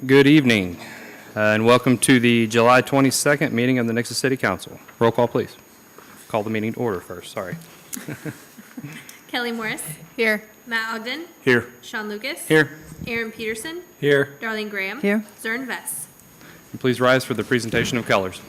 Good evening, and welcome to the July 22nd meeting of the Nixa City Council. Roll call, please. Call the meeting to order first, sorry. Kelly Morris. Here. Matt Ogden. Here. Sean Lucas. Here. Aaron Peterson. Here. Darlene Graham. Here. Zern Vess. And please rise for the presentation of colors.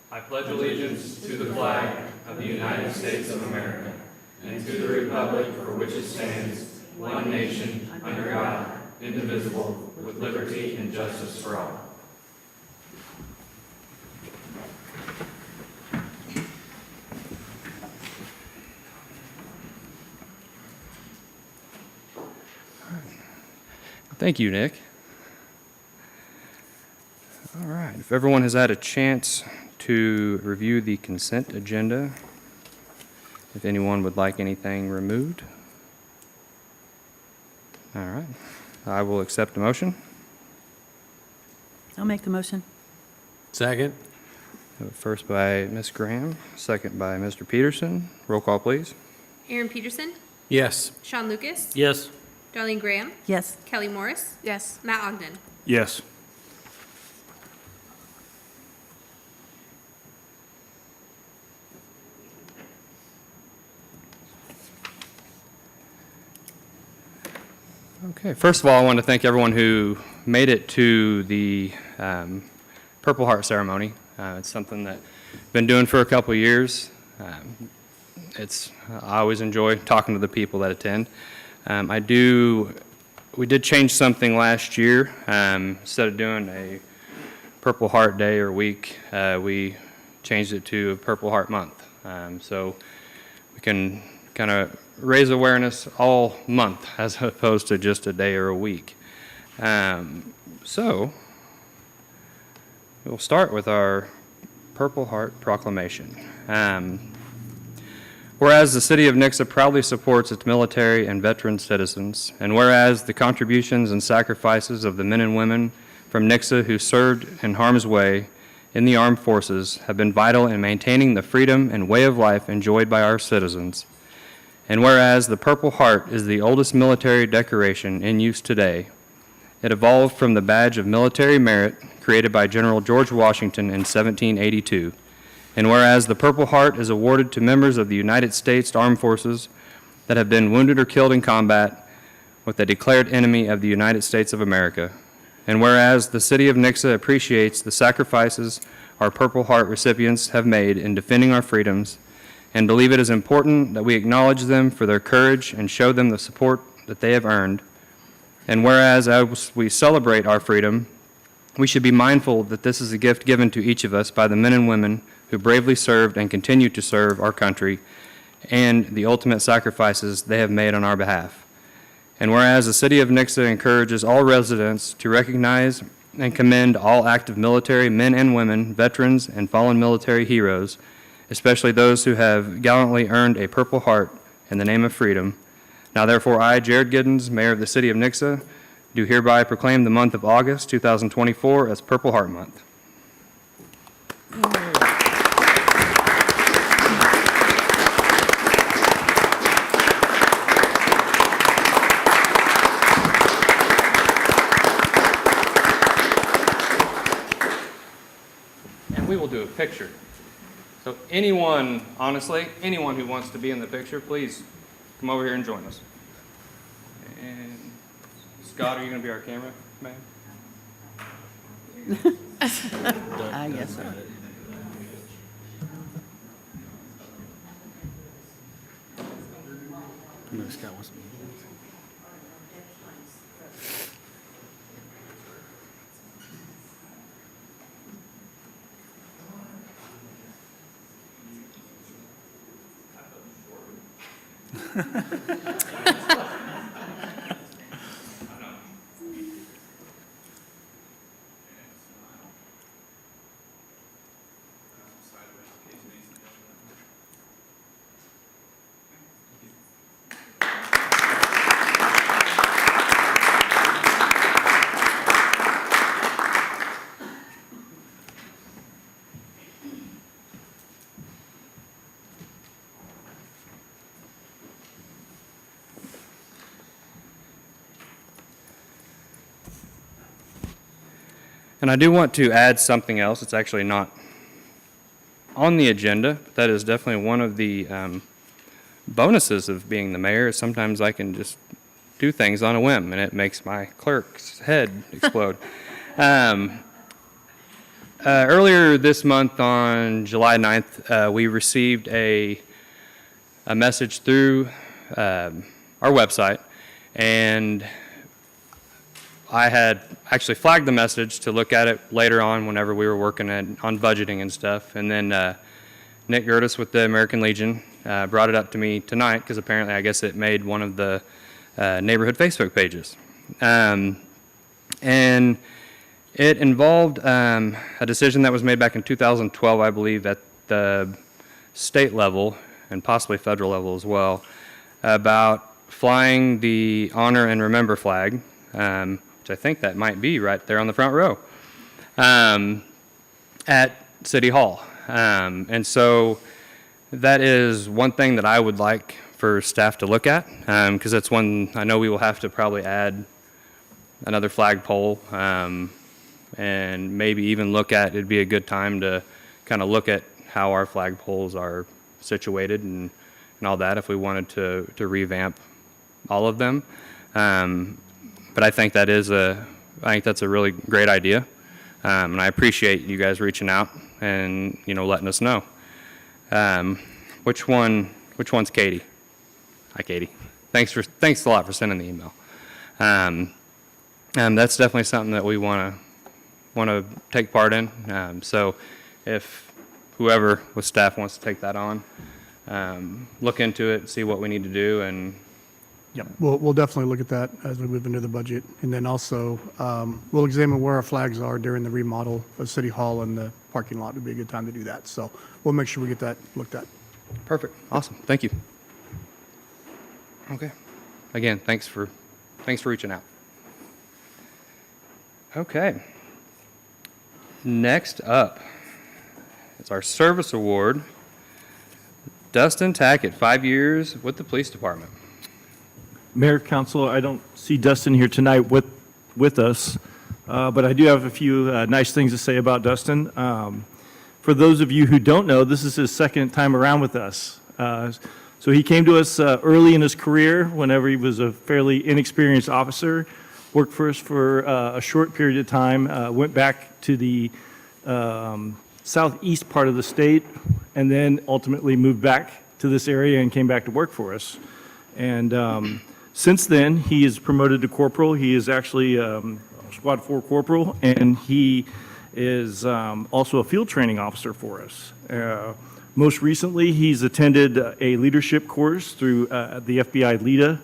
I pledge allegiance to the flag of the United States of America and to the republic for which it stands, one nation, under God, indivisible, with liberty and justice for all. Thank you, Nick. All right, if everyone has had a chance to review the consent agenda, if anyone would like anything removed. All right, I will accept a motion. I'll make the motion. Second. First by Ms. Graham, second by Mr. Peterson. Roll call, please. Aaron Peterson. Yes. Sean Lucas. Yes. Darlene Graham. Yes. Kelly Morris. Yes. Matt Ogden. Yes. Okay, first of all, I want to thank everyone who made it to the Purple Heart ceremony. It's something that I've been doing for a couple of years. I always enjoy talking to the people that attend. We did change something last year. Instead of doing a Purple Heart Day or week, we changed it to a Purple Heart Month. So we can kind of raise awareness all month as opposed to just a day or a week. So we'll start with our Purple Heart Proclamation. Whereas the City of Nixa proudly supports its military and veteran citizens, and whereas the contributions and sacrifices of the men and women from Nixa who served in harm's way in the armed forces have been vital in maintaining the freedom and way of life enjoyed by our citizens, and whereas the Purple Heart is the oldest military decoration in use today, it evolved from the badge of military merit created by General George Washington in 1782. And whereas the Purple Heart is awarded to members of the United States Armed Forces that have been wounded or killed in combat with a declared enemy of the United States of America. And whereas the City of Nixa appreciates the sacrifices our Purple Heart recipients have made in defending our freedoms, and believe it is important that we acknowledge them for their courage and show them the support that they have earned. And whereas as we celebrate our freedom, we should be mindful that this is a gift given to each of us by the men and women who bravely served and continue to serve our country and the ultimate sacrifices they have made on our behalf. And whereas the City of Nixa encourages all residents to recognize and commend all active military men and women, veterans, and fallen military heroes, especially those who have gallantly earned a Purple Heart in the name of freedom. Now therefore I, Jared Giddens, Mayor of the City of Nixa, do hereby proclaim the month of August 2024 as Purple Heart Month. And we will do a picture. So anyone, honestly, anyone who wants to be in the picture, please come over here and join us. And Scott, are you going to be our camera man? I guess so. No, Scott wants me. And I do want to add something else. It's actually not on the agenda, but that is definitely one of the bonuses of being the mayor. Sometimes I can just do things on a whim, and it makes my clerk's head explode. Earlier this month, on July 9th, we received a message through our website, and I had actually flagged the message to look at it later on whenever we were working on budgeting and stuff. And then Nick Gertis with the American Legion brought it up to me tonight because apparently I guess it made one of the neighborhood Facebook pages. And it involved a decision that was made back in 2012, I believe, at the state level and possibly federal level as well, about flying the Honor and Remember flag, which I think that might be right there on the front row, at City Hall. And so that is one thing that I would like for staff to look at, because that's one I know we will have to probably add another flagpole, and maybe even look at, it'd be a good time to kind of look at how our flagpoles are situated and all that if we wanted to revamp all of them. But I think that's a really great idea, and I appreciate you guys reaching out and letting us know. Which one's Katie? Hi, Katie. Thanks a lot for sending the email. That's definitely something that we want to take part in. So if whoever with staff wants to take that on, look into it, see what we need to do, and Yep, we'll definitely look at that as we move into the budget. And then also, we'll examine where our flags are during the remodel of City Hall, and the parking lot would be a good time to do that. So we'll make sure we get that looked at. perfect. Awesome. Thank you. Okay. Again, thanks for reaching out. Okay. Next up is our service award. Dustin Tackett, 5 years with the police department. Mayor, Council, I don't see Dustin here tonight with us, but I do have a few nice things to say about Dustin. For those of you who don't know, this is his second time around with us. So he came to us early in his career whenever he was a fairly inexperienced officer, worked for us for a short period of time, went back to the southeast part of the state, and then ultimately moved back to this area and came back to work for us. And since then, he is promoted to corporal. He is actually Squad 4 corporal, and he is also a field training officer for us. Most recently, he's attended a leadership course through the FBI LEDA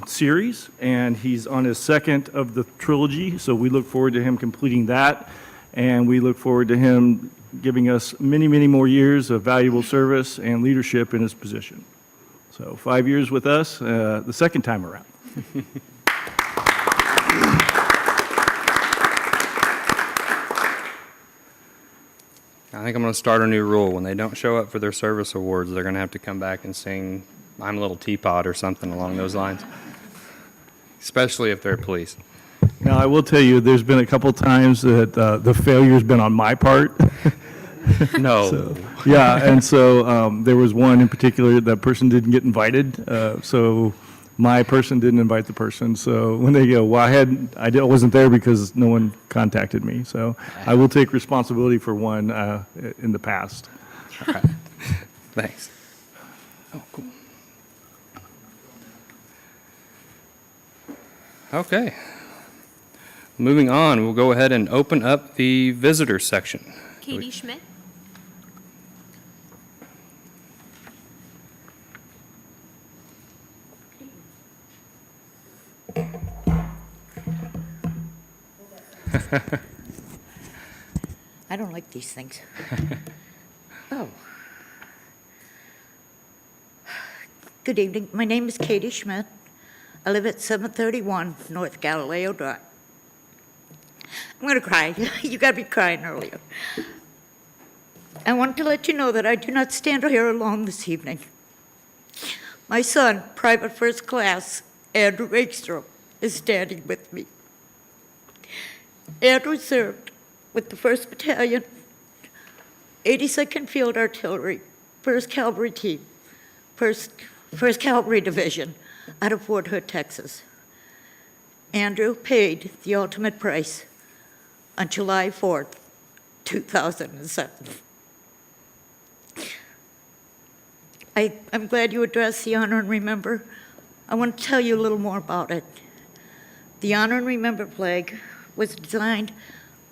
series, and he's on his second of the trilogy, so we look forward to him completing that, and we look forward to him giving us many, many more years of valuable service and leadership in his position. So 5 years with us, the second time around. I think I'm going to start a new rule. When they don't show up for their service awards, they're going to have to come back and sing I'm a Little Teapot or something along those lines, especially if they're police. Now, I will tell you, there's been a couple times that the failure's been on my part. No. Yeah, and so there was one in particular, that person didn't get invited, so my person didn't invite the person. So when they go, well, I wasn't there because no one contacted me. So I will take responsibility for one in the past. All right. Thanks. Oh, cool. Okay. Moving on, we'll go ahead and open up the visitor section. Katie Schmidt. I don't like these things. Oh. Good evening. My name is Katie Schmidt. I live at 731 North Galileo Drive. I'm going to cry. You got me crying earlier. I want to let you know that I do not stand here alone this evening. My son, Private First Class Andrew Ekstrom, is standing with me. Andrew served with the 1st Battalion, 82nd Field Artillery, 1st Cavalry Team, 1st Cavalry Division out of Fort Hood, Texas. Andrew paid the ultimate price on July 4th, 2007. I'm glad you addressed the Honor and Remember. I want to tell you a little more about it. The Honor and Remember flag was designed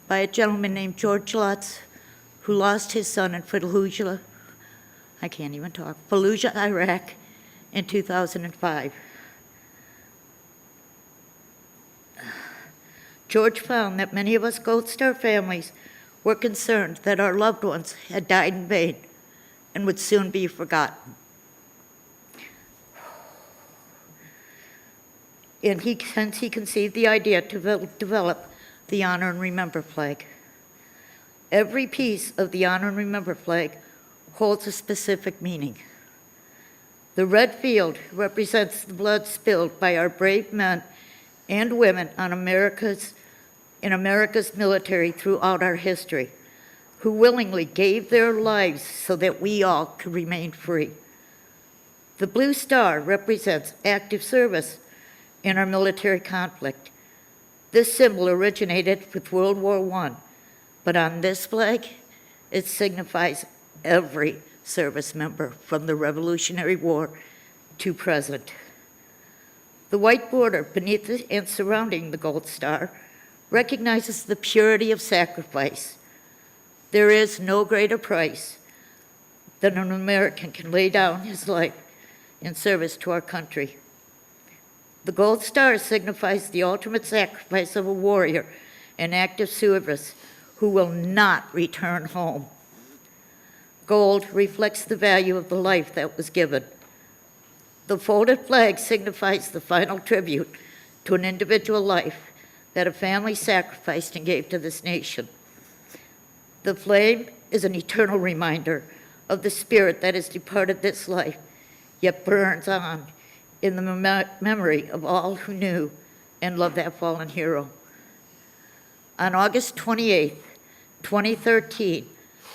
by a gentleman named George Lutz, who lost his son in Fallujah, Fallujah, Iraq, in 2005. George found that many of us Gold Star families were concerned that our loved ones had died in vain and would soon be forgotten. And hence he conceived the idea to develop the Honor and Remember flag. Every piece of the Honor and Remember flag holds a specific meaning. The red field represents the blood spilled by our brave men and women in America's military throughout our history, who willingly gave their lives so that we all could remain free. The blue star represents active service in our military conflict. This symbol originated with World War I, but on this flag, it signifies every service member from the Revolutionary War to present. The white border beneath and surrounding the gold star recognizes the purity of sacrifice. There is no greater price than an American can lay down his life in service to our country. The gold star signifies the ultimate sacrifice of a warrior in active service who will not return home. Gold reflects the value of the life that was given. The folded flag signifies the final tribute to an individual life that a family sacrificed and gave to this nation. The flame is an eternal reminder of the spirit that has departed this life, yet burns on in the memory of all who knew and loved that fallen hero. On August 28, 2013,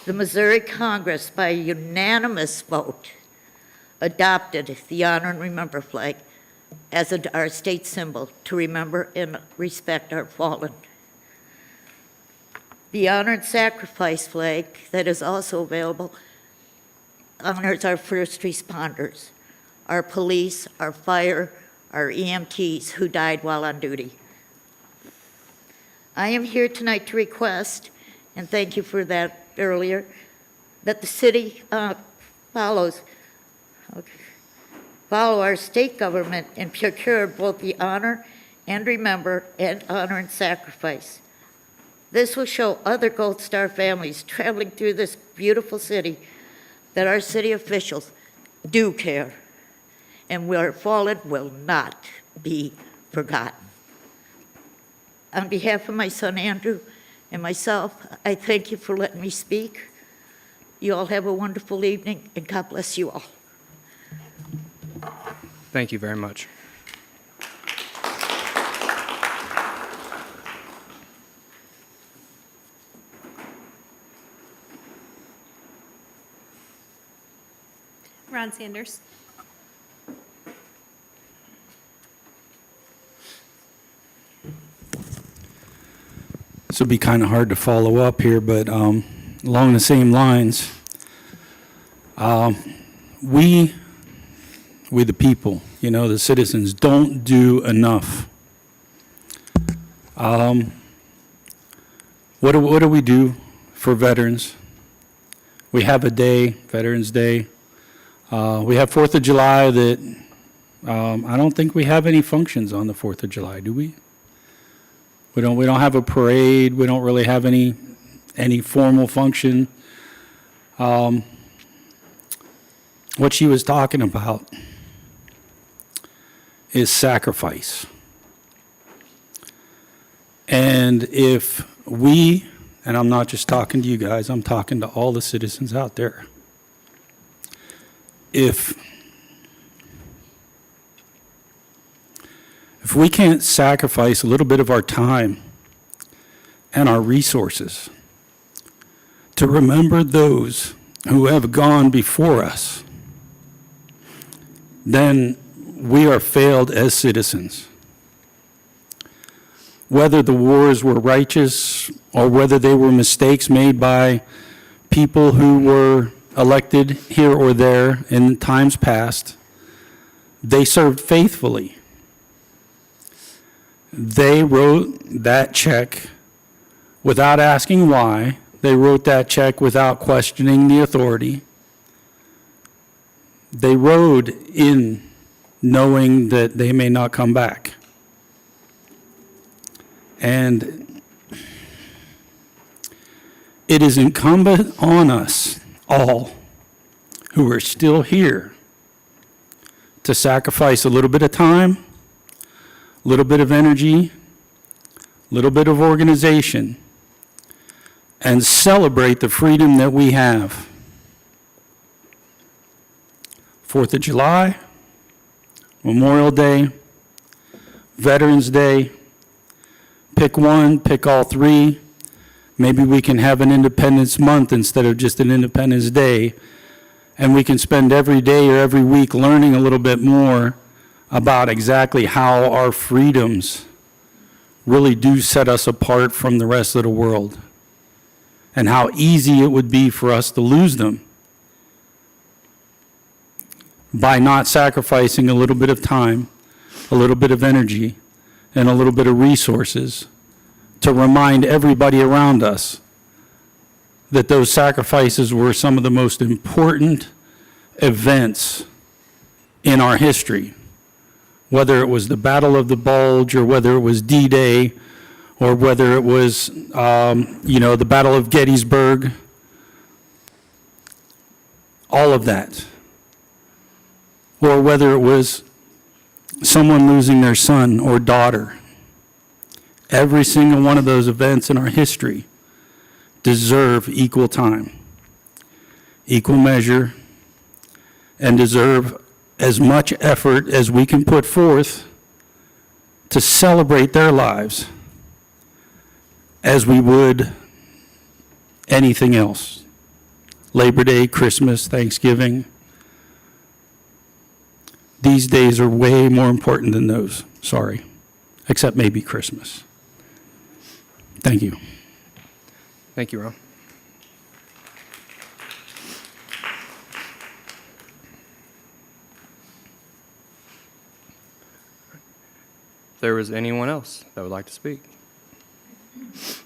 the Missouri Congress, by a unanimous vote, adopted the Honor and Remember flag as our state symbol to remember and respect our fallen. The Honor and Sacrifice flag that is also available honors our first responders, our police, our fire, our EMTs who died while on duty. I am here tonight to request, and thank you for that earlier, that the city follow our state government and procure both the Honor and Remember and Honor and Sacrifice. This will show other Gold Star families traveling through this beautiful city that our city officials do care, and where fallen will not be forgotten. On behalf of my son Andrew and myself, I thank you for letting me speak. You all have a wonderful evening, and God bless you all. Thank you very much. Ron Sanders. This will be kind of hard to follow up here, but along the same lines, we the people, the citizens, don't do enough. What do we do for veterans? We have a day, Veterans Day. We have 4th of July that I don't think we have any functions on the 4th of July, do we? We don't have a parade. We don't really have any formal function. What she was talking about is sacrifice. And if we, and I'm not just talking to you guys, I'm talking to all the citizens out there. If we can't sacrifice a little bit of our time and our resources to remember those who have gone before us, then we are failed as citizens. Whether the wars were righteous or whether they were mistakes made by people who were elected here or there in times past, they served faithfully. They wrote that check without asking why. They wrote that check without questioning the authority. They rode in knowing that they may not come back. And it is incumbent on us all who are still here to sacrifice a little bit of time, a little bit of energy, a little bit of organization, and celebrate the freedom that we have. 4th of July, Memorial Day, Veterans Day. Pick one, pick all three. Maybe we can have an Independence Month instead of just an Independence Day. And we can spend every day or every week learning a little bit more about exactly how our freedoms really do set us apart from the rest of the world, and how easy it would be for us to lose them by not sacrificing a little bit of time, a little bit of energy, and a little bit of resources to remind everybody around us that those sacrifices were some of the most important events in our history, whether it was the Battle of the Bulge or whether it was D-Day or whether it was, the Battle of Gettysburg, all of that, or whether it was someone losing their son or daughter. Every single one of those events in our history deserve equal time, equal measure, and deserve as much effort as we can put forth to celebrate their lives as we would anything else. Labor Day, Christmas, Thanksgiving. These days are way more important than those, sorry, except maybe Christmas. Thank you. Thank you, Ron. If there was anyone else that would like to speak,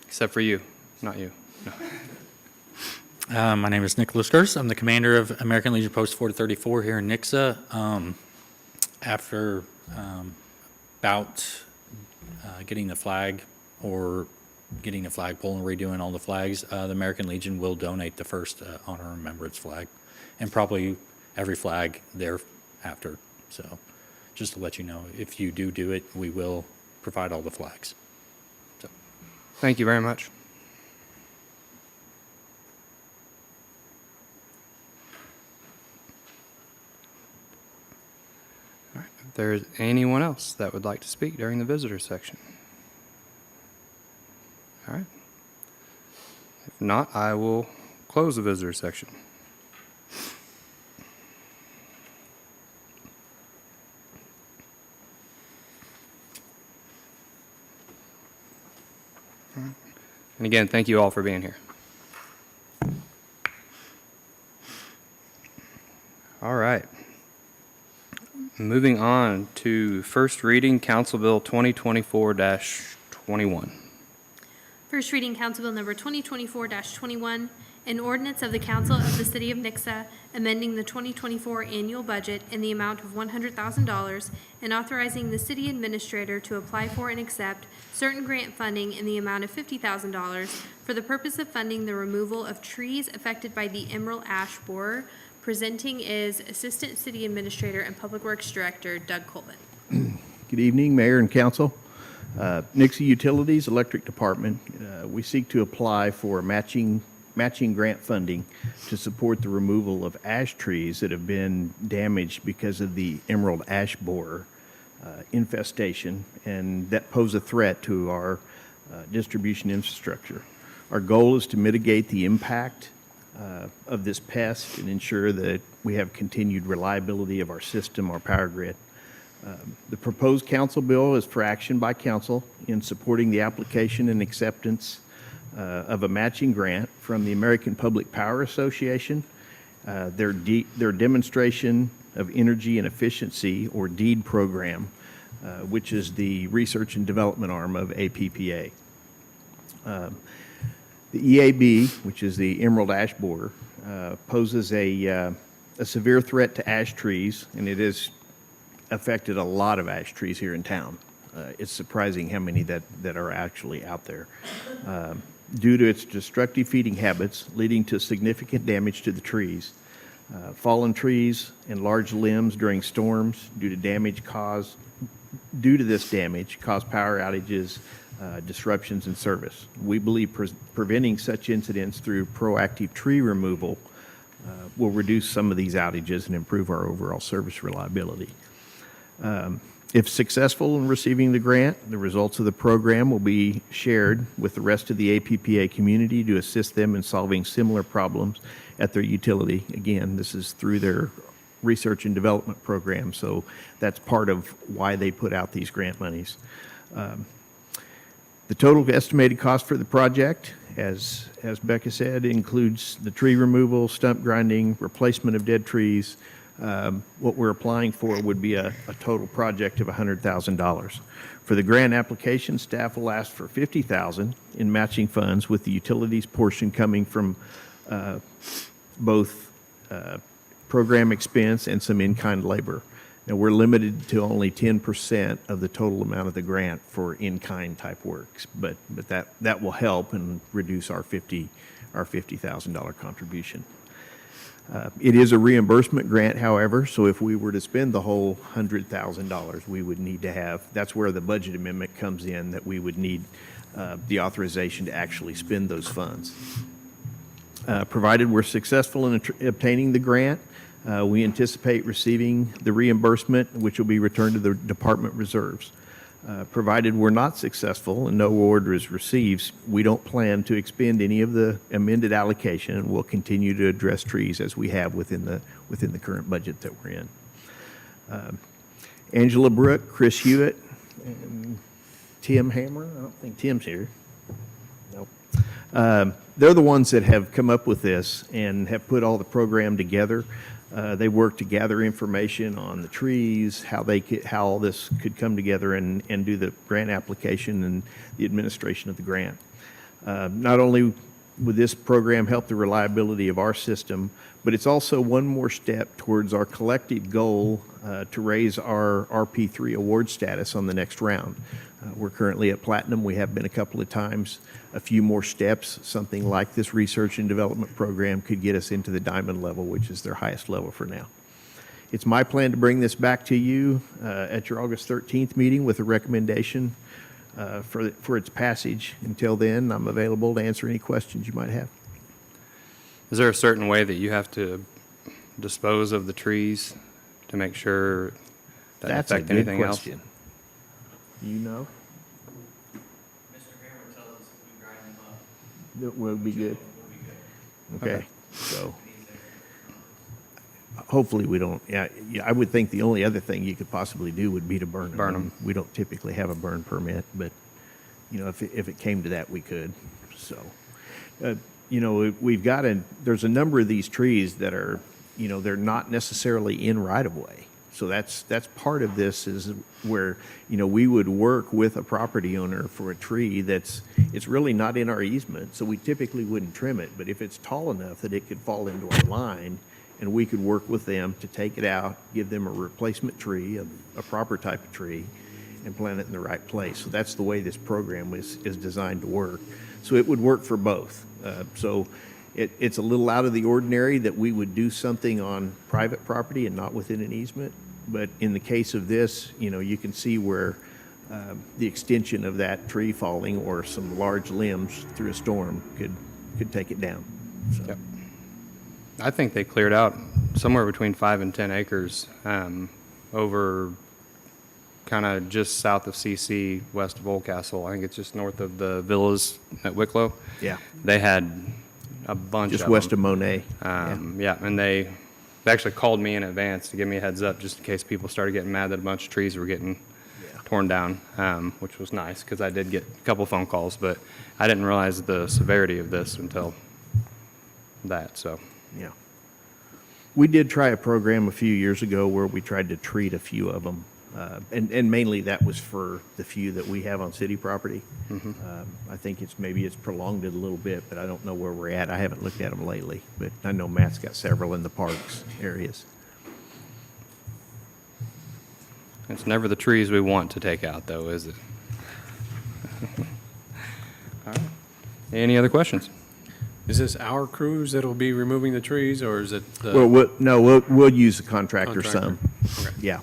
except for you, not you. No. My name is Nicholas Gers. I'm the commander of American Legion Post 434 here in Nixa. After getting the flag or getting the flagpole and redoing all the flags, the American Legion will donate the first honor and remembrance flag, and probably every flag thereafter. So just to let you know, if you do it, we will provide all the flags. So. Thank you very much. All right. If there is anyone else that would like to speak during the visitor section. All right. If not, I will close the visitor section. And again, thank you all for being here. All right. Moving on to first reading, Council Bill 2024-21. First reading, Council Bill number 2024-21, an ordinance of the Council of the City of Nixa amending the 2024 annual budget in the amount of $100,000 and authorizing the city administrator to apply for and accept certain grant funding in the amount of $50,000 for the purpose of funding the removal of trees affected by the emerald ash borer. Presenting is Assistant City Administrator and Public Works Director Doug Colvin. Good evening, Mayor and Council. Nixa Utilities Electric Department, we seek to apply for matching grant funding to support the removal of ash trees that have been damaged because of the emerald ash borer infestation, and that pose a threat to our distribution infrastructure. Our goal is to mitigate the impact of this pest and ensure that we have continued reliability of our system, our power grid. The proposed council bill is for action by council in supporting the application and acceptance of a matching grant from the American Public Power Association, their demonstration of energy and efficiency, or DEED program, which is the research and development arm of APPA. The EAB, which is the emerald ash borer, poses a severe threat to ash trees, and it has affected a lot of ash trees here in town. It's surprising how many that are actually out there. Due to its destructive feeding habits, leading to significant damage to the trees. Fallen trees and large limbs during storms due to this damage cause power outages, disruptions in service. We believe preventing such incidents through proactive tree removal will reduce some of these outages and improve our overall service reliability. If successful in receiving the grant, the results of the program will be shared with the rest of the APPA community to assist them in solving similar problems at their utility. Again, this is through their research and development program, so that's part of why they put out these grant monies. The total estimated cost for the project, as Becca said, includes the tree removal, stump grinding, replacement of dead trees. What we're applying for would be a total project of $100,000. For the grant application, staff will ask for $50,000 in matching funds, with the utilities portion coming from both program expense and some in-kind labor. Now, we're limited to only 10% of the total amount of the grant for in-kind type works, but that will help and reduce our $50,000 contribution. It is a reimbursement grant, however, so if we were to spend the whole $100,000, we would need to have, that's where the budget amendment comes in, that we would need the authorization to actually spend those funds. Provided we're successful in obtaining the grant, we anticipate receiving the reimbursement, which will be returned to the department reserves. Provided we're not successful and no award is received, we don't plan to expend any of the amended allocation, and we'll continue to address trees as we have within the current budget that we're in. Angela Brook, Chris Hewitt, and Tim Hammer. I don't think Tim's here. Nope. They're the ones that have come up with this and have put all the program together. They worked to gather information on the trees, how all this could come together and do the grant application and the administration of the grant. Not only would this program help the reliability of our system, but it's also one more step towards our collective goal to raise our RP3 award status on the next round. We're currently at platinum. We have been a couple of times. A few more steps, something like this research and development program could get us into the diamond level, which is their highest level for now. It's my plan to bring this back to you at your August 13th meeting with a recommendation for its passage. Until then, I'm available to answer any questions you might have. Is there a certain way that you have to dispose of the trees to make sure that That's a affect good anything else? question. You know? Mr. Hammer tells us if we grind them up, That will be good. we'll be good. Okay, so hopefully we don't, yeah, I would think the only other thing you could possibly do would be to burn them. Burn 'em. We don't typically have a burn permit, but, you know, if it came to that, we could, so. You know, there's a number of these trees that are, you know, they're not necessarily in right-of-way. So that's part of this is where, you know, we would work with a property owner for a tree it's really not in our easement, so we typically wouldn't trim it. But if it's tall enough that it could fall into our line, and we could work with them to take it out, give them a replacement tree, a proper type of tree, and plant it in the right place. So that's the way this program is designed to work. So it would work for both. So it's a little out of the ordinary that we would do something on private property and not within an easement. But in the case of this, you know, you can see where the extension of that tree falling or some large limbs through a storm could take it down. So. Yep. I think they cleared out somewhere between 5 and 10 acres over kind of just south of CC, west of Oldcastle. I think it's just north of the villas at Wicklow. Yeah, They had a bunch just of west them. of Monet. Yeah, and they actually called me in advance to give me a heads up just in case people started getting mad that a bunch of trees were getting torn down, which was nice because I did get a couple phone calls, but I didn't realize the severity of this until that, so. Yeah. We did try a program a few years ago where we tried to treat a few of them. And mainly that was for the few that we have on city property. I think maybe it's prolonged it a little bit, but I don't know where we're at. I haven't looked at them lately, but I know Matt's got several in the parks areas. It's never the trees we want to take out, though, is it? All right. Any other questions? Is this our crews that'll be removing the trees, or is it the? Well, no, we'll use the contractor some. Okay. Yeah.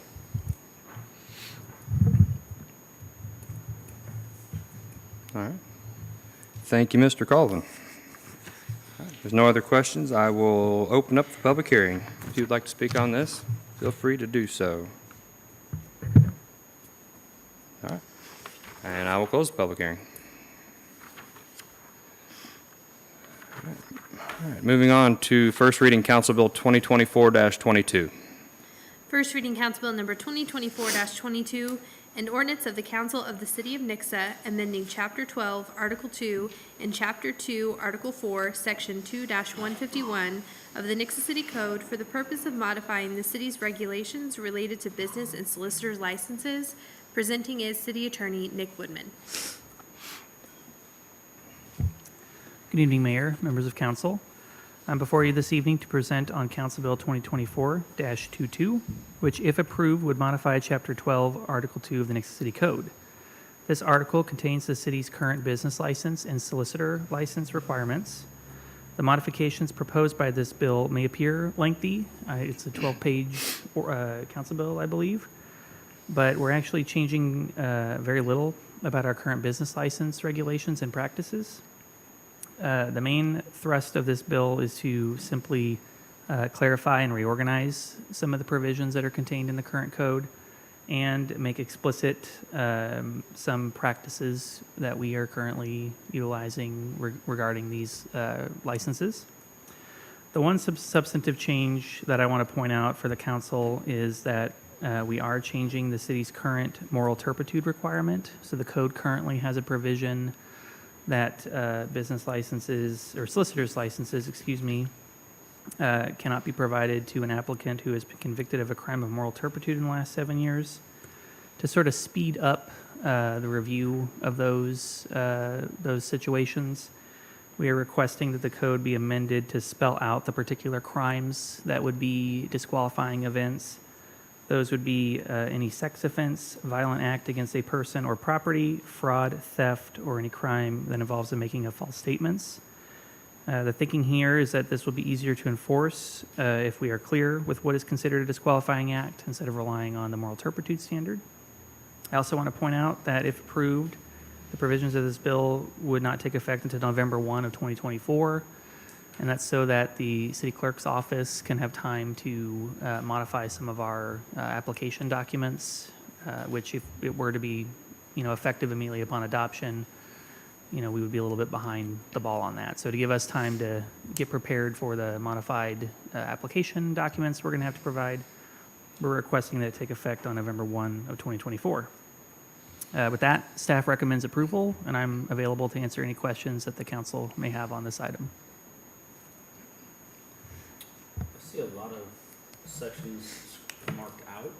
All right. Thank you, Mr. Colvin. All right, if there's no other questions, I will open up the public hearing. If you'd like to speak on this, feel free to do so. All right. And I will close the public hearing. All right, moving on to first reading Council Bill 2024-22. First reading Council Bill number 2024-22, an ordinance of the Council of the City of Nixa amending Chapter 12, Article 2, and Chapter 2, Article 4, Section 2-151 of the Nixa City Code for the purpose of modifying the city's regulations related to business and solicitor's licenses, presenting is City Attorney Nick Woodman. Good evening, Mayor, members of council. I'm before you this evening to present on Council Bill 2024-22, which, if approved, would modify Chapter 12, Article 2 of the Nixa City Code. This article contains the city's current business license and solicitor license requirements. The modifications proposed by this bill may appear lengthy. It's a 12-page council bill, I believe, but we're actually changing very little about our current business license regulations and practices. The main thrust of this bill is to simply clarify and reorganize some of the provisions that are contained in the current code and make explicit some practices that we are currently utilizing regarding these licenses. The one substantive change that I want to point out for the council is that we are changing the city's current moral turpitude requirement. So the code currently has a provision that business licenses, or solicitor's licenses, cannot be provided to an applicant who has been convicted of a crime of moral turpitude in the last 7 years. To sort of speed up the review of those situations, we are requesting that the code be amended to spell out the particular crimes that would be disqualifying events. Those would be any sex offense, violent act against a person or property, fraud, theft, or any crime that involves the making of false statements. The thinking here is that this will be easier to enforce if we are clear with what is considered a disqualifying act instead of relying on the moral turpitude standard. I also want to point out that if approved, the provisions of this bill would not take effect until November 1 of 2024. And that's so that the city clerk's office can have time to modify some of our application documents, which if it were to be, effective immediately upon adoption, we would be a little bit behind the ball on that. So to give us time to get prepared for the modified application documents we're going to have to provide, we're requesting that it take effect on November 1 of 2024. With that, staff recommends approval, and I'm available to answer any questions that the council may have on this item. I see a lot of sections marked out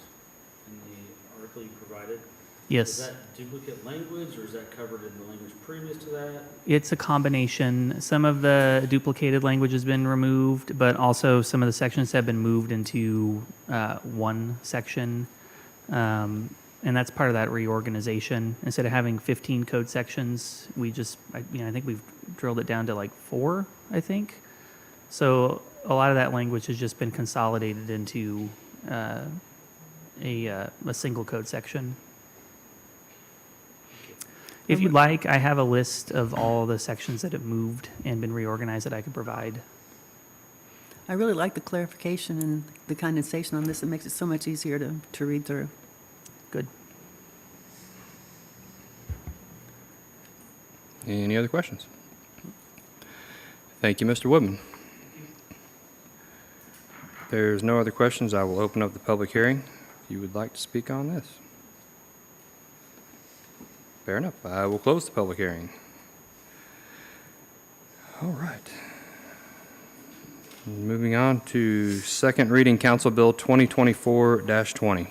in the article you provided. Yes. Is that duplicate language, or is that covered in the language previous to that? It's a combination. Some of the duplicated language has been removed, but also some of the sections have been moved into one section. And that's part of that reorganization. Instead of having 15 code sections, I think we've drilled it down to like 4, I think. So a lot of that language has just been consolidated into a single code section. If you'd like, I have a list of all the sections that have moved and been reorganized that I could provide. I really like the clarification and the condensation on this. It makes it so much easier to read through. Good. Any other questions? Thank you, Mr. Woodman. If there's no other questions, I will open up the public hearing. If you would like to speak on this. Fair enough. I will close the public hearing. All right. Moving on to second reading Council Bill 2024-20.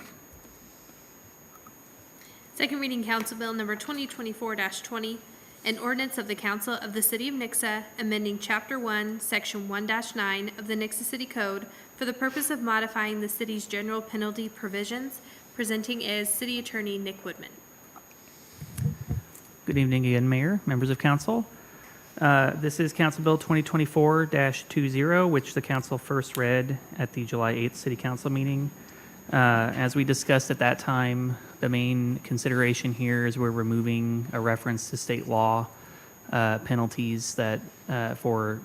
Second reading Council Bill number 2024-20, an ordinance of the Council of the City of Nixa amending Chapter 1, Section 1-9 of the Nixa City Code for the purpose of modifying the city's general penalty provisions, presenting as City Attorney Nick Woodman. Good evening again, Mayor, members of council. This is Council Bill 2024-20, which the council first read at the July 8th City Council meeting. As we discussed at that time, the main consideration here is we're removing a reference to state law penalties that for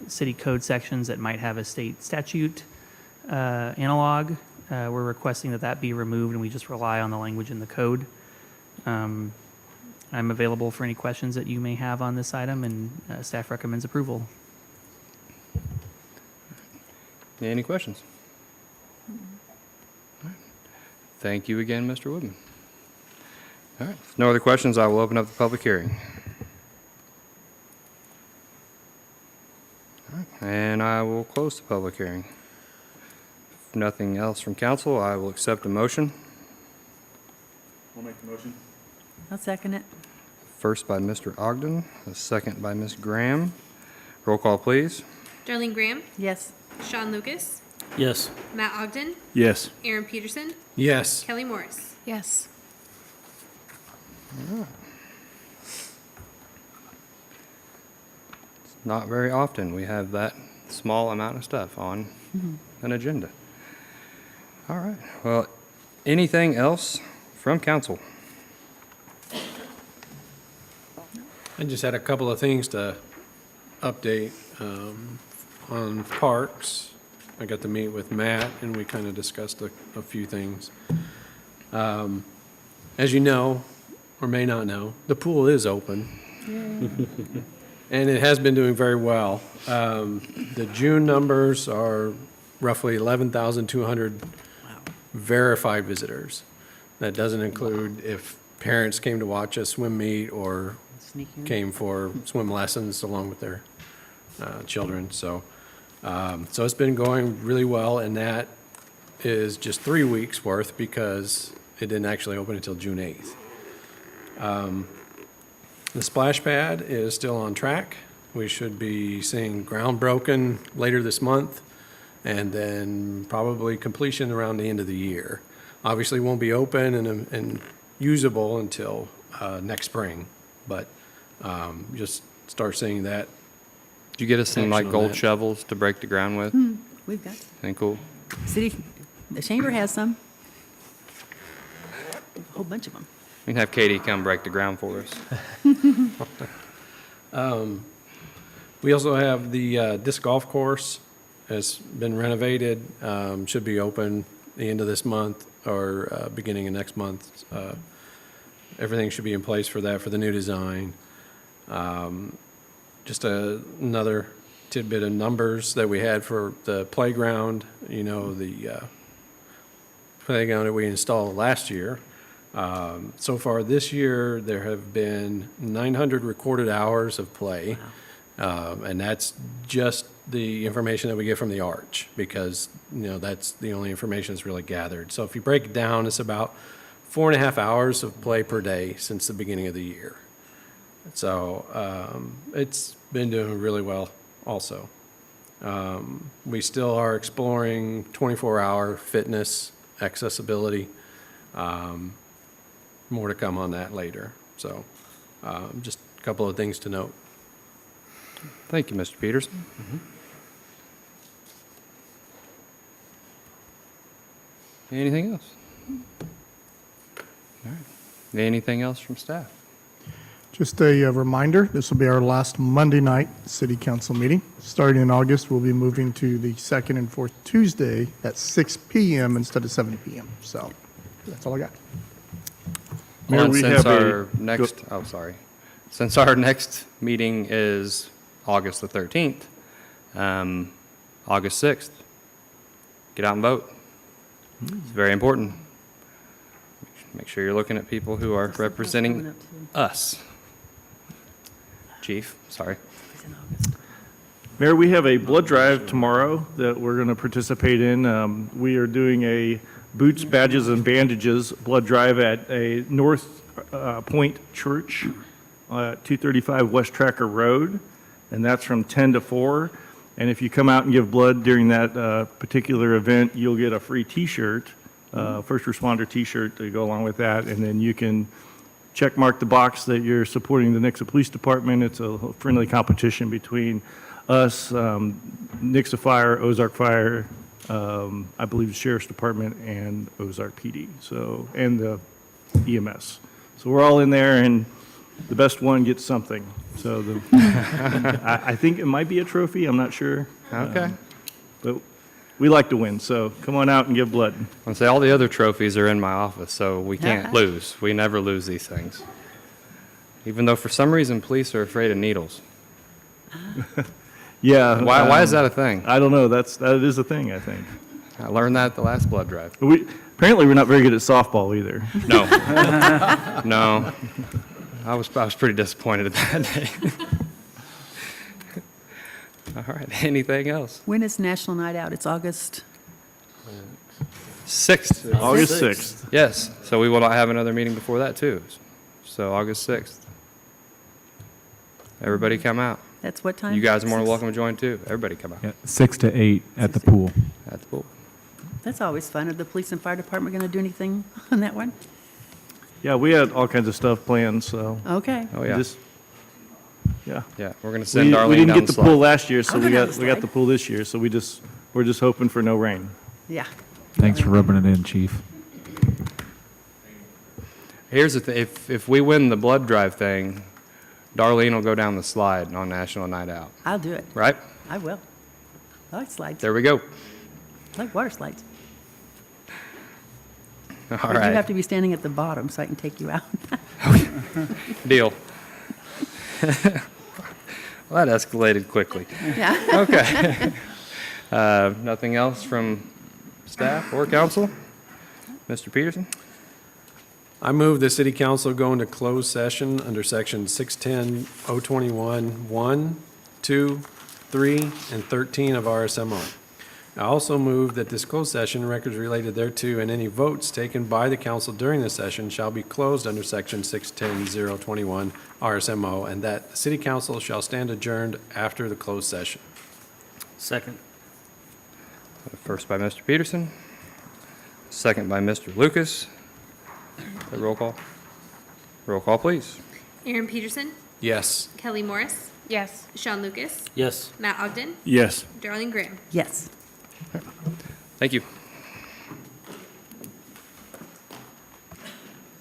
city code sections that might have a state statute analog. We're requesting that that be removed, and we just rely on the language in the code. I'm available for any questions that you may have on this item, and staff recommends approval. Any questions? All right. Thank you again, Mr. Woodman. All right. If no other questions, I will open up the public hearing. All right. And I will close the public hearing. If nothing else from council, I will accept a motion. I'll make the motion. I'll second it. First by Mr. Ogden, a second by Ms. Graham. Roll call, please. Darlene Graham, Yes. Sean Lucas, Yes. Matt Ogden, Yes. Aaron Peterson, Yes. Kelly Morris. Yes. It's not very often we have that small amount of stuff on an agenda. All right. Well, anything else from council? I just had a couple of things to update on parks. I got to meet with Matt, and we kind of discussed a few things. As you know, or may not know, the pool is open. And it has been doing very well. The June numbers are roughly 11,200 verified visitors. That doesn't include if parents came to watch a swim meet or came for swim lessons along with their children. So it's been going really well, and that is just 3 weeks worth because it didn't actually open until June 8th. The splash pad is still on track. We should be seeing ground broken later this month, and then probably completion around the end of the year. Obviously, won't be open and usable until next spring, but just start seeing that. Did you get us some like Action on gold that. shovels to break the ground with? We've got, Ain't cool? the chamber has some. A whole bunch of them. We can have Katie come break the ground for us. We also have the disc golf course has been renovated, should be open the end of this month or beginning of next month. Everything should be in place for that, for the new design. Just another tidbit of numbers that we had for the playground, the playground that we installed last year. So far this year, there have been 900 recorded hours of play. And that's just the information that we get from the Arch because, that's the only information that's really gathered. So if you break it down, it's about 4.5 hours of play per day since the beginning of the year. So it's been doing really well also. We still are exploring 24-hour fitness accessibility. More to come on that later. So just a couple of things to note. Thank you, Mr. Peterson. Anything else? All right. Anything else from staff? Just a reminder, this will be our last Monday night city council meeting. Starting in August, we'll be moving to the second and fourth Tuesday at 6 p.m. instead of 7 p.m. So that's all I got. Mayor, And we since have our next, oh, sorry. Since our next meeting is August the 13th, August 6th, get out and vote. It's very important. Make sure you're looking at people who are representing us. Chief, sorry. Mayor, we have a blood drive tomorrow that we're going to participate in. We are doing a Boots, Badges, and Bandages blood drive at a North Point Church at 235 West Tracker Road, and that's from 10 to 4. And if you come out and give blood during that particular event, you'll get a free T-shirt, first responder T-shirt to go along with that, and then you can check mark the box that you're supporting the Nixa Police Department. It's a friendly competition between us, Nixa Fire, Ozark Fire, I believe the Sheriff's Department, and Ozark PD, so, and the EMS. So we're all in there, and the best one gets something. So I think it might be a trophy, I'm not sure. Okay. But we like to win, so come on out and give blood. I'll say all the other trophies are in my office, so we can't lose. We never lose these things. Even though for some reason police are afraid of needles. Yeah. Why is that a thing? I don't know, that is a thing, I think. I learned that at the last blood drive. Apparently, we're not very good at softball either. No. No. I was pretty disappointed at that day. All right, anything else? When is National Night Out? It's August. 6th. August 6th. Yes, so we will not have another meeting before that, too. So August 6th. Everybody come out. That's what time? You guys are more than welcome to join, too. Everybody come out. 6 to 8 at the pool. At the pool. That's always fun. Are the police and fire department going to do anything on that one? Yeah, we had all kinds of stuff planned, so. Okay. Oh, yeah. Yeah. Yeah, we're going to send We Darlene didn't down get the the pool slide. last year, so I'll go we down got the the slide. pool this year, so we're just hoping for no rain. Yeah. Thanks for rubbing it in, Chief. Here's the thing, if we win the blood drive thing, Darlene will go down the slide on National Night Out, I'll do it. right? I will. I like slides. There we go. I like water slides. All But you have right, to be standing at the bottom so I can take you out. deal. Well, that escalated quickly. Yeah. Okay. Nothing else from staff or council? Mr. Peterson? I move the city council go into closed session under section 610, 021, 1, 2, 3, and 13 of RSMO. I also move that this closed session, records related thereto, and any votes taken by the council during the session shall be closed under section 610, 021 RSMO, and that the city council shall stand adjourned after the closed session. Second. First by Mr. Peterson, second by Mr. Lucas. Roll call. Roll call, please. Aaron Peterson, Yes. Kelly Morris, Yes. Sean Lucas, Yes. Matt Ogden, Yes. Darlene Graham. Yes. Thank you.